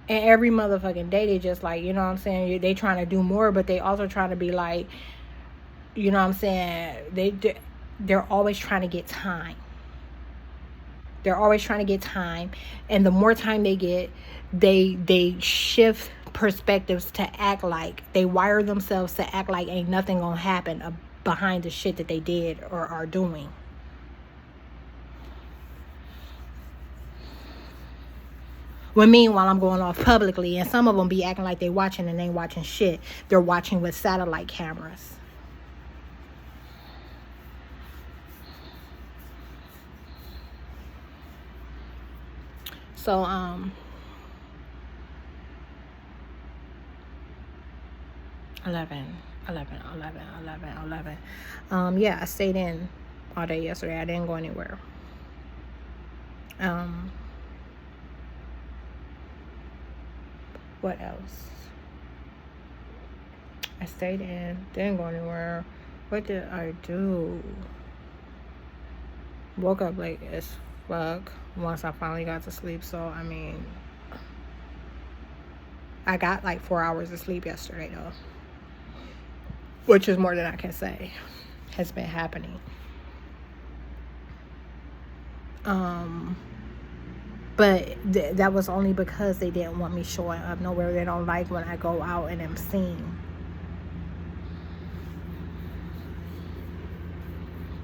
And every motherfucking day they just like, you know what I'm saying, they trying to do more, but they also trying to be like, you know what I'm saying, they're always trying to get time. They're always trying to get time. And the more time they get, they shift perspectives to act like, they wire themselves to act like ain't nothing gonna happen behind the shit that they did or are doing. When meanwhile I'm going off publicly, and some of them be acting like they watching and ain't watching shit. They're watching with satellite cameras. So 11. Yeah, I stayed in all day yesterday. I didn't go anywhere. What else? I stayed in, didn't go anywhere. What did I do? Woke up late as fuck once I finally got to sleep. So, I mean, I got like 4 hours of sleep yesterday, though. Which is more than I can say has been happening. But that was only because they didn't want me showing up nowhere. They don't like when I go out and am seen.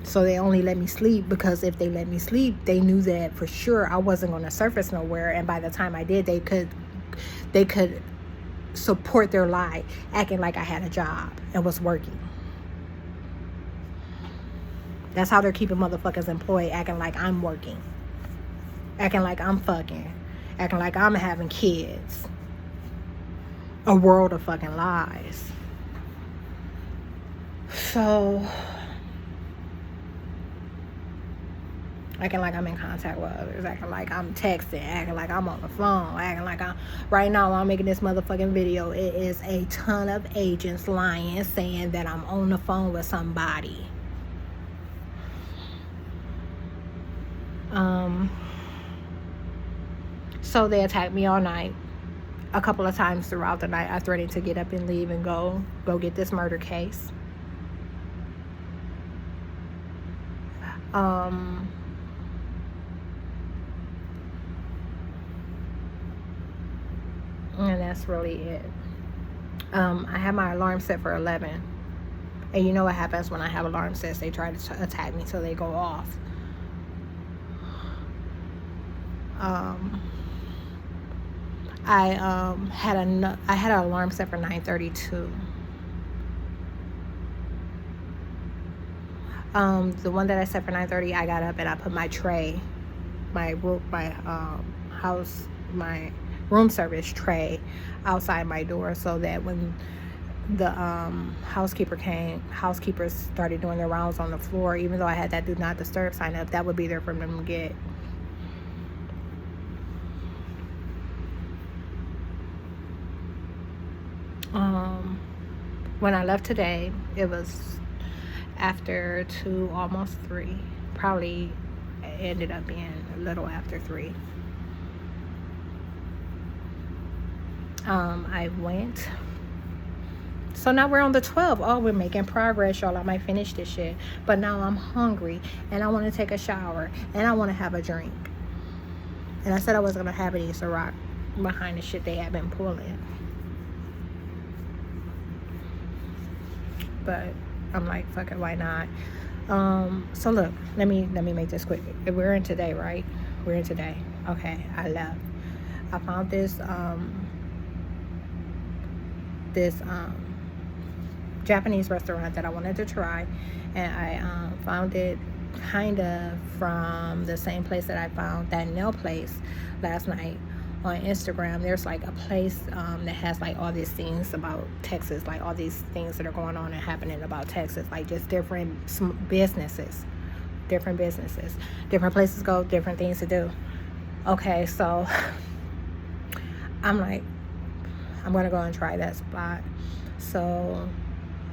So they only let me sleep because if they let me sleep, they knew that for sure I wasn't going to surface nowhere. And by the time I did, they could support their lie, acting like I had a job and was working. That's how they're keeping motherfuckers employed, acting like I'm working, acting like I'm fucking, acting like I'm having kids. A world of fucking lies. So, acting like I'm in contact with others, acting like I'm texting, acting like I'm on the phone, acting like right now while I'm making this motherfucking video, it is a ton of agents lying, saying that I'm on the phone with somebody. So they attacked me all night. A couple of times throughout the night, I threatened to get up and leave and go get this murder case. And that's really it. I have my alarm set for 11. And you know what happens when I have alarm sets? They try to attack me till they go off. I had an alarm set for 9:32. The one that I set for 9:30, I got up and I put my tray, my room service tray outside my door, so that when the housekeepers started doing their rounds on the floor, even though I had that do not disturb sign up, that would be there for them to get. When I left today, it was after 2, almost 3. Probably ended up being a little after 3. I went. So now we're on the 12th. Oh, we're making progress, y'all. I might finish this shit. But now I'm hungry and I want to take a shower and I want to have a drink. And I said I wasn't going to have any Ciroc behind the shit they had been pulling. But I'm like, fuck it, why not? So look, let me make this quick. We're in today, right? We're in today. Okay, I left. I found this Japanese restaurant that I wanted to try, and I found it kind of from the same place that I found that nail place last night on Instagram. There's like a place that has like all these things about Texas, like all these things that are going on and happening about Texas, like just different businesses, different places to go, different things to do. Okay, so I'm like, I'm gonna go and try that spot. So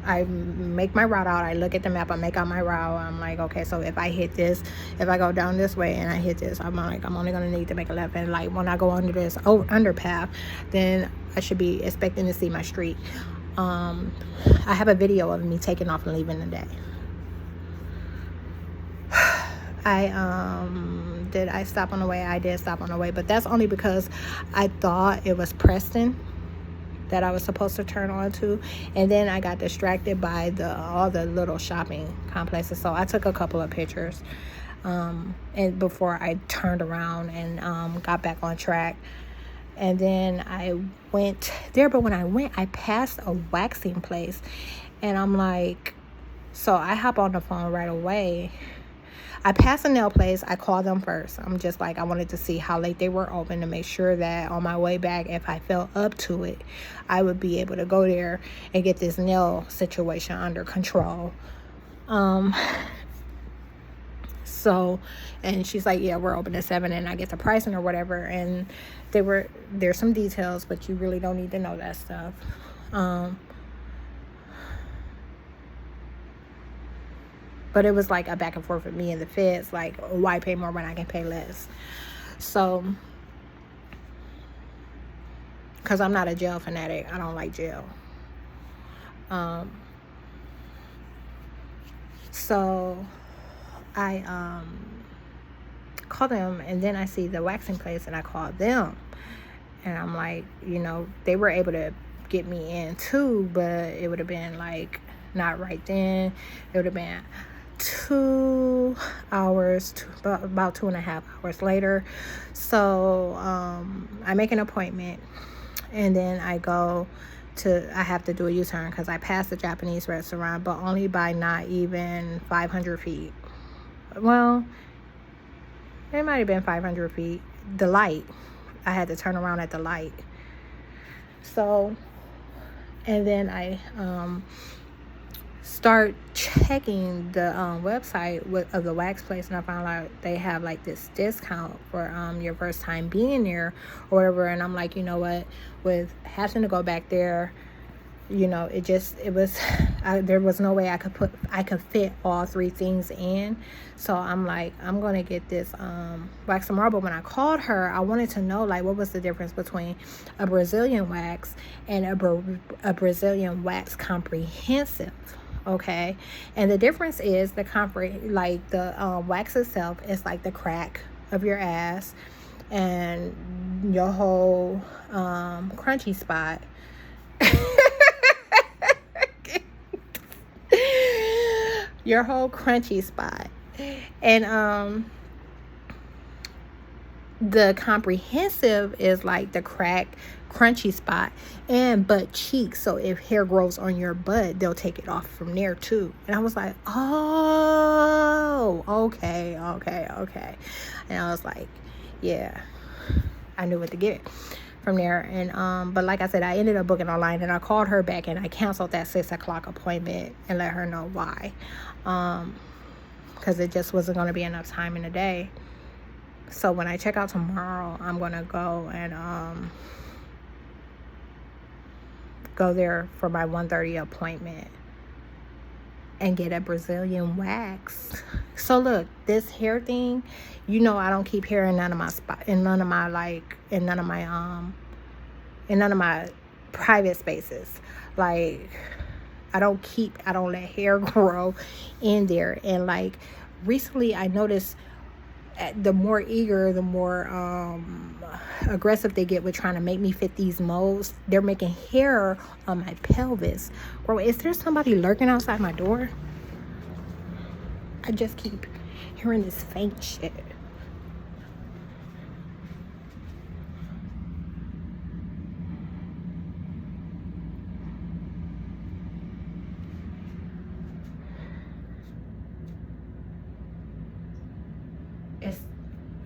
I make my route out. I look at the map. I make out my route. I'm like, okay, so if I hit this, if I go down this way and I hit this, I'm like, I'm only going to need to make a left. And like when I go under this underpath, then I should be expecting to see my street. I have a video of me taking off and leaving the day. Did I stop on the way? I did stop on the way, but that's only because I thought it was Preston that I was supposed to turn on to, and then I got distracted by all the little shopping complexes, so I took a couple of pictures and before I turned around and got back on track. And then I went there, but when I went, I passed a waxing place, and I'm like, so I hop on the phone right away. I passed a nail place. I called them first. I'm just like, I wanted to see how late they were open to make sure that on my way back, if I felt up to it, I would be able to go there and get this nail situation under control. So, and she's like, yeah, we're open at 7, and I get the pricing or whatever. And there's some details, but you really don't need to know that stuff. But it was like a back and forth with me and the feds, like, why pay more when I can pay less? So, because I'm not a jail fanatic. I don't like jail. So I call them, and then I see the waxing place, and I call them, and I'm like, they were able to get me in too, but it would have been like not right then. It would have been 2 hours, about 2.5 hours later. So I make an appointment, and then I have to do a U-turn because I passed the Japanese restaurant, but only by not even 500 feet. Well, it might have been 500 feet. The light. I had to turn around at the light. So, and then I start checking the website of the wax place, and I found out they have like this discount for your first time being there or whatever. And I'm like, you know what, with having to go back there, there was no way I could fit all 3 things in. So I'm like, I'm gonna get this wax tomorrow. But when I called her, I wanted to know, like, what was the difference between a Brazilian wax and a Brazilian wax comprehensive. Okay, and the difference is the wax itself is like the crack of your ass and your whole crunchy spot. Your whole crunchy spot. And the comprehensive is like the crack, crunchy spot, and butt cheeks. So if hair grows on your butt, they'll take it off from there too. And I was like, oh, okay. And I was like, yeah, I knew what to get from there. And but like I said, I ended up booking online, and I called her back, and I canceled that 6 o'clock appointment and let her know why, because it just wasn't going to be enough time in the day. So when I check out tomorrow, I'm going to go and go there for my 1:30 appointment and get a Brazilian wax. So look, this hair thing, I don't keep hair in none of my in none of my private spaces. Like, I don't let hair grow in there. And like recently I noticed the more eager, the more aggressive they get with trying to make me fit these molds. They're making hair on my pelvis. Bro, is there somebody lurking outside my door? I just keep hearing this faint shit.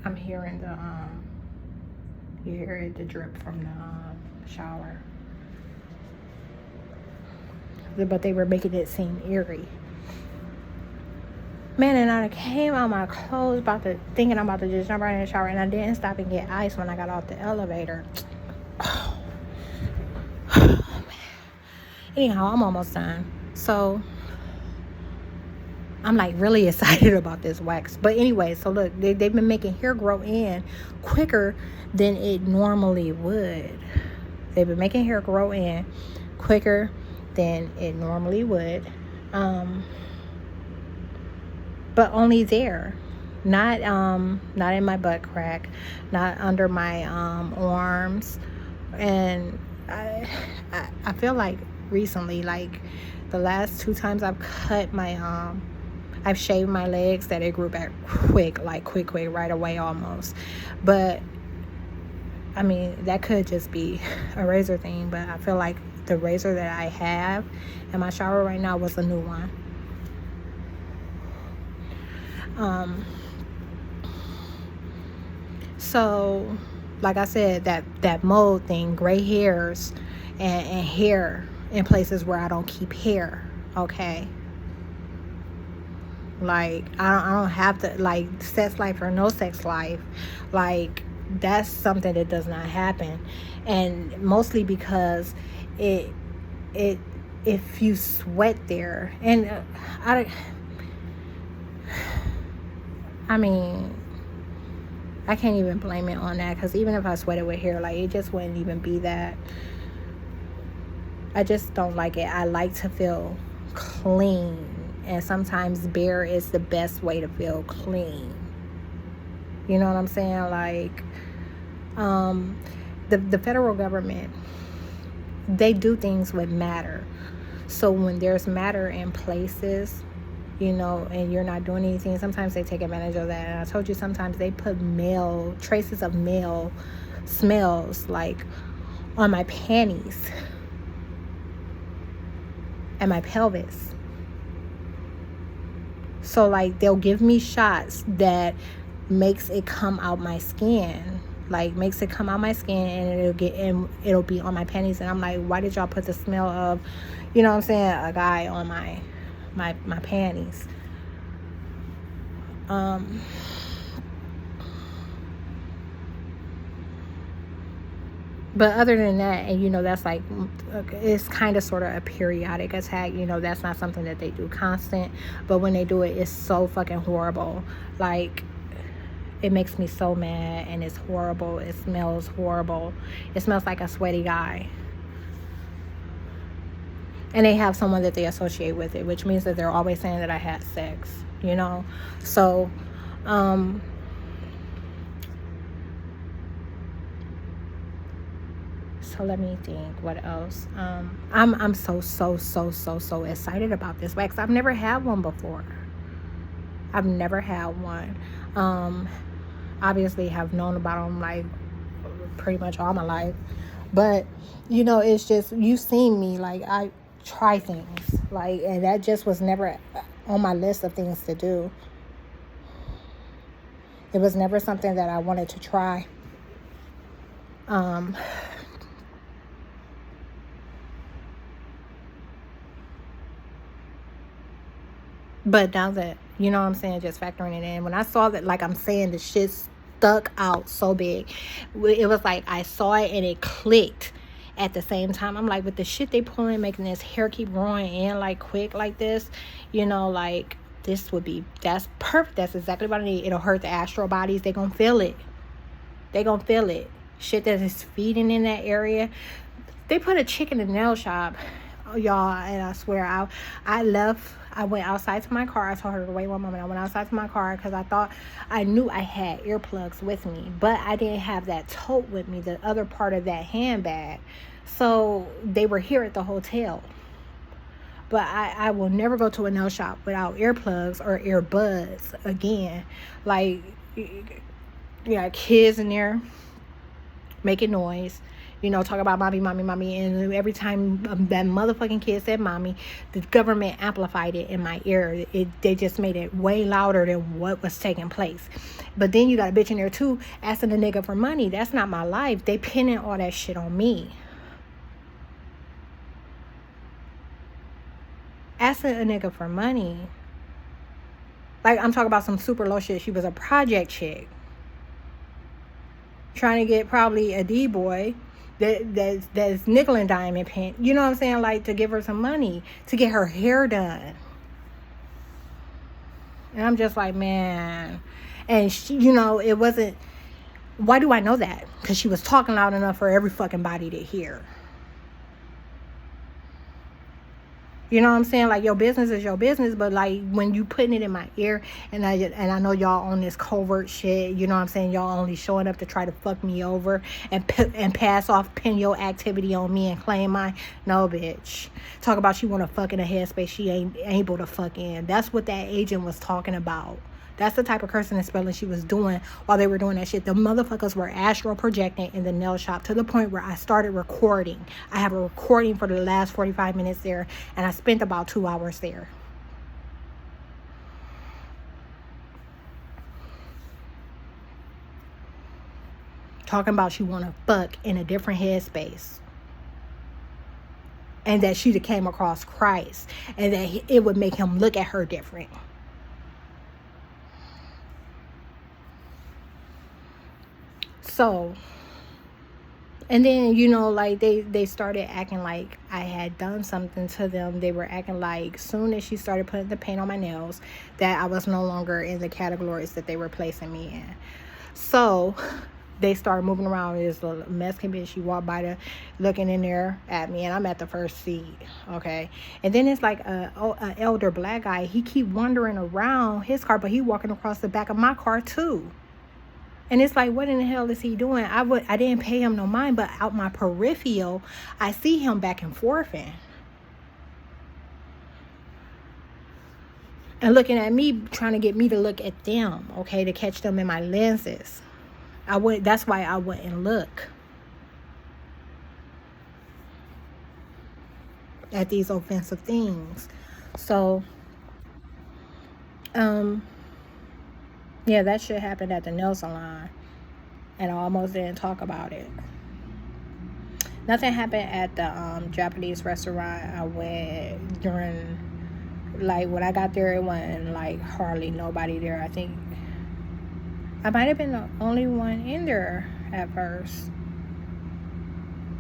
I'm hearing you hear the drip from the shower. But they were making it seem eerie. Man, and I came out my clothes thinking I'm about to just jump right in the shower, and I didn't stop and get ice when I got off the elevator. Oh, man. Anyhow, I'm almost done. So I'm like really excited about this wax. But anyway, so look, they've been making hair grow in quicker than it normally would. They've been making hair grow in quicker than it normally would. But only there. Not in my butt crack, not under my arms. And I feel like recently, like the last 2 times I've cut my I've shaved my legs, that it grew back quick right away almost. But I mean, that could just be a razor thing, but I feel like the razor that I have in my shower right now was a new one. So, like I said, that mold thing, gray hairs and hair in places where I don't keep hair, okay? Like, I don't have to, like, sex life or no sex life, like, that's something that does not happen. And mostly because it if you sweat there, and I mean, I can't even blame it on that, because even if I sweated with hair, like, it just wouldn't even be that. I just don't like it. I like to feel clean, and sometimes bare is the best way to feel clean. You know what I'm saying? Like, the federal government, they do things with matter. So when there's matter in places, you know, and you're not doing anything, sometimes they take advantage of that. And I told you, sometimes they put traces of male smells, like, on my panties and my pelvis. So, like, they'll give me shots that makes it come out my skin, like, makes it come out my skin, and it'll be on my panties. And I'm like, why did y'all put the smell of, you know what I'm saying, a guy on my panties? But other than that, and, you know, that's like, it's kind of sort of a periodic attack. You know, that's not something that they do constant, but when they do it, it's so fucking horrible. Like, it makes me so mad, and it's horrible. It smells horrible. It smells like a sweaty guy. And they have someone that they associate with it, which means that they're always saying that I had sex, you know? So, so let me think, what else? I'm so excited about this wax. I've never had one before. I've never had one. Obviously have known about them, like, pretty much all my life. But, you know, it's just, you've seen me, like, I try things, like, and that just was never on my list of things to do. It was never something that I wanted to try. But now that, you know what I'm saying, just factoring it in, when I saw that, like I'm saying, the shit stuck out so big, it was like I saw it and it clicked at the same time. I'm like, with the shit they pulling, making this hair keep growing in, like, quick like this, you know, like, that's perfect. That's exactly what I need. It'll hurt the astral bodies. They gonna feel it. Shit that is feeding in that area. They put a chick in the nail shop, y'all, and I swear, I went outside to my car. I told her to wait one moment. I went outside to my car because I knew I had earplugs with me, but I didn't have that tote with me, the other part of that handbag. So they were here at the hotel. But I will never go to a nail shop without earplugs or earbuds again. Like, you got kids in there making noise, you know, talk about mommy, and every time that motherfucking kid said mommy, the government amplified it in my ear. They just made it way louder than what was taking place. But then you got a bitch in there too asking a nigga for money. That's not my life. They pinning all that shit on me. Asking a nigga for money. Like, I'm talking about some super low shit. She was a project chick trying to get probably a D-boy that's nickel and diamond pin, you know what I'm saying, like, to give her some money to get her hair done. And I'm just like, man. And she, you know, it wasn't, why do I know that? Because she was talking loud enough for every fucking body to hear. You know what I'm saying? Like, your business is your business, but, like, when you putting it in my ear, and I know y'all on this covert shit, you know what I'm saying? Y'all only showing up to try to fuck me over and pass off, pin your activity on me and claim mine. No, bitch. Talk about she want to fuck in a headspace she ain't able to fuck in. That's what that agent was talking about. That's the type of cursing and spelling she was doing while they were doing that shit. The motherfuckers were astral projecting in the nail shop to the point where I started recording. I have a recording for the last 45 minutes there, and I spent about 2 hours there. Talking about she want to fuck in a different headspace. And that she'd have came across Christ. And that it would make him look at her different. So, and then, you know, like they started acting like I had done something to them. They were acting like soon as she started putting the paint on my nails, that I was no longer in the categories that they were placing me in. So they started moving around. This little Mexican bitch, she walked by looking in there at me, and I'm at the first seat, okay? And then it's like a elder black guy. He keep wandering around his car, but he walking across the back of my car too. And it's like, what in the hell is he doing? I didn't pay him no mind, but out my peripheral, I see him back and forth and looking at me, trying to get me to look at them, okay, to catch them in my lenses. That's why I wouldn't look at these offensive things. So, yeah, that shit happened at the nail salon, and I almost didn't talk about it. Nothing happened at the Japanese restaurant I went during, like, when I got there, it wasn't, like, hardly nobody there. I think I might have been the only one in there at first.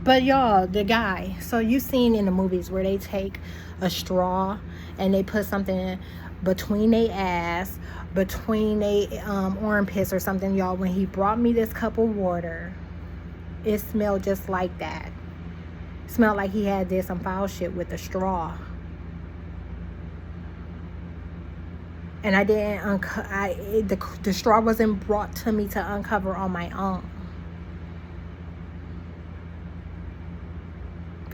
But y'all, the guy, so you seen in the movies where they take a straw and they put something between their ass, between their armpits or something, y'all. When he brought me this cup of water, it smelled just like that. It smelled like he had did some foul shit with the straw. And I didn't the straw wasn't brought to me to uncover on my own.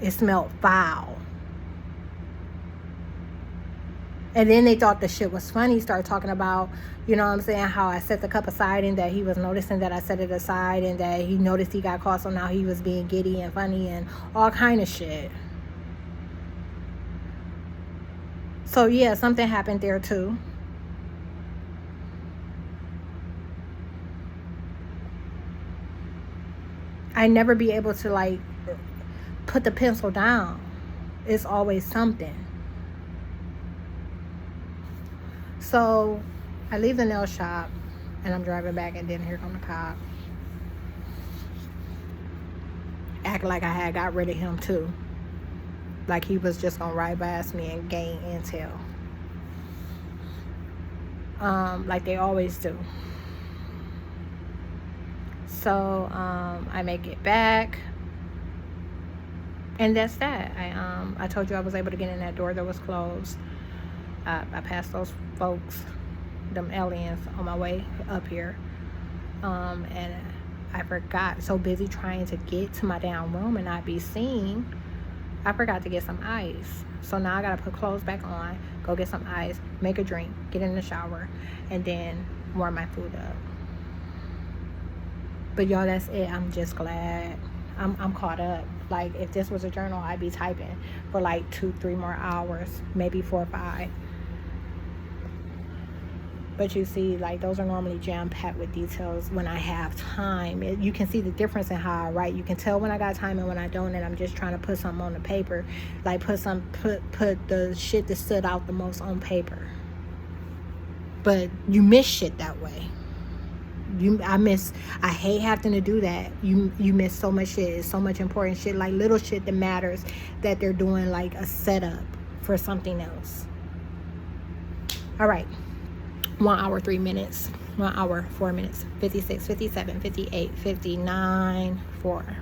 It smelled foul. And then they thought the shit was funny. Started talking about, you know what I'm saying, how I set the cup aside and that he was noticing that I set it aside and that he noticed he got caught, so now he was being giddy and funny and all kind of shit. So yeah, something happened there too. I never be able to, like, put the pencil down. It's always something. So I leave the nail shop and I'm driving back, and then here come the cop. Act like I had got rid of him too. Like he was just gonna ride past me and gain intel. Like they always do. So I make it back, and that's that. I told you I was able to get in that door that was closed. I passed those folks, them aliens, on my way up here, and I forgot. So busy trying to get to my damn room and not be seen, I forgot to get some ice. So now I gotta put clothes back on, go get some ice, make a drink, get in the shower, and then warm my food up. But y'all, that's it. I'm just glad I'm caught up. Like, if this was a journal, I'd be typing for like 2-3 more hours, maybe 4 or 5. But you see, like, those are normally jam-packed with details when I have time. You can see the difference in how I write. You can tell when I got time and when I don't, and I'm just trying to put something on the paper. Like, put the shit that stood out the most on paper. But you miss shit that way. I hate having to do that. You miss so much shit. It's so much important shit, like little shit that matters, that they're doing like a setup for something else. All right. 1 hour 3 minutes, 1 hour 4 minutes, 56, 57, 58, 59, 4.